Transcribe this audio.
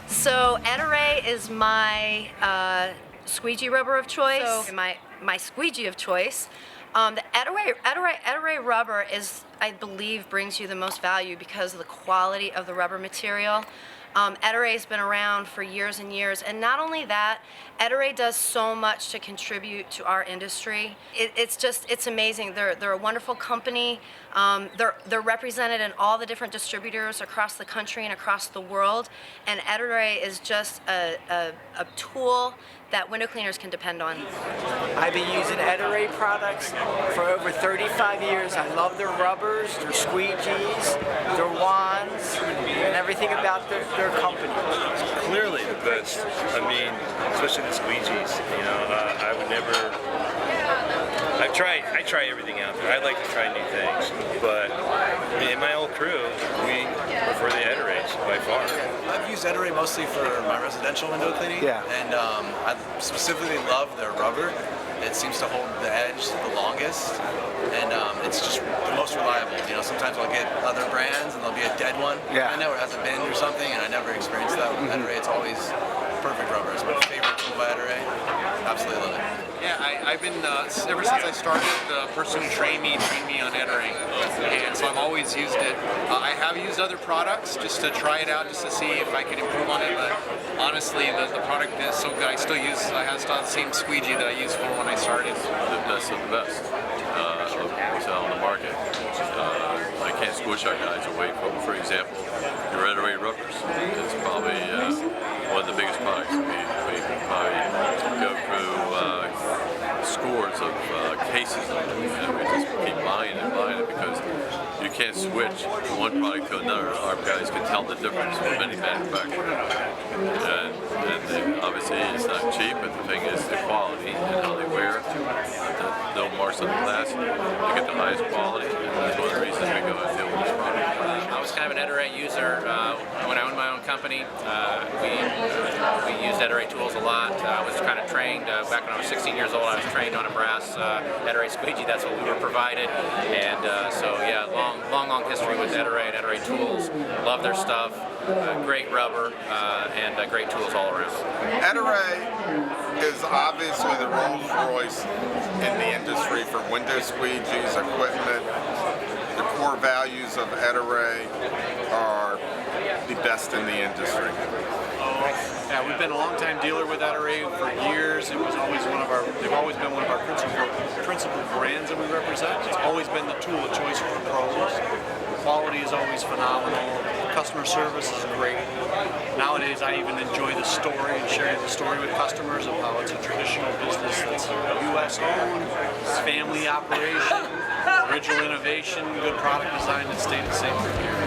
So Ettore is my squeegee rubber of choice. So my squeegee of choice. The Ettore rubber is, I believe, brings you the most value because of the quality of the rubber material. Ettore has been around for years and years, and not only that, Ettore does so much to contribute to our industry. It's amazing. They're a wonderful company. They're represented in all the different distributors across the country and across the world, and Ettore is just a tool that window cleaners can depend on. I've been using Ettore products for over 35 years. I love their rubbers, their squeegees, their wands, and everything about their company. Clearly the best. I mean, especially the squeegees. You know, I would never. I try everything out there. I like to try new things, but in my old crew, we prefer the Ettores by far. I've used Ettore mostly for my residential window cleaning, and I specifically love their rubber. It seems to hold the edge the longest, and it's just the most reliable. You know, sometimes I'll get other brands and there'll be a dead one. I know it has a bend or something, and I never experienced that with Ettore. It's always perfect rubber. It's my favorite tool by Ettore. Absolutely love it. Yeah, I've been, ever since I started, the person who trained me on Ettore, and so I've always used it. I have used other products just to try it out, just to see if I could improve on it, but honestly, the product is so good. I still have the same squeegee that I used for when I started. The best of the best on the market. I can't squish our guys away from, for example, your Ettore rubbers. It's probably one of the biggest products. We probably go through scores of cases of it, and we just keep buying it because you can't switch from one product to another. Our guys can tell the difference from any manufacturer. And obviously it's not cheap, but the thing is the quality and how they wear it. No marks on the glass. You get the highest quality, and that's one of the reasons we go and deal with this product. I was kind of an Ettore user when I owned my own company. We used Ettore tools a lot. I was kind of trained back when I was 16 years old. I was trained on a brass Ettore squeegee. That's what we were provided, and so yeah, long history with Ettore and Ettore tools. Love their stuff. Great rubber and great tools all around. Ettore is obviously the Rolls Royce in the industry for window squeegees, equipment. The core values of Ettore are the best in the industry. Yeah, we've been a long-time dealer with Ettore for years. They've always been one of our principal brands that we represent. It's always been the tool of choice for pros. Quality is always phenomenal. Customer service is great. Nowadays, I even enjoy the story and sharing the story with customers of how it's a traditional business that's U.S. owned, it's family operation, original innovation, good product design that stayed the same for years.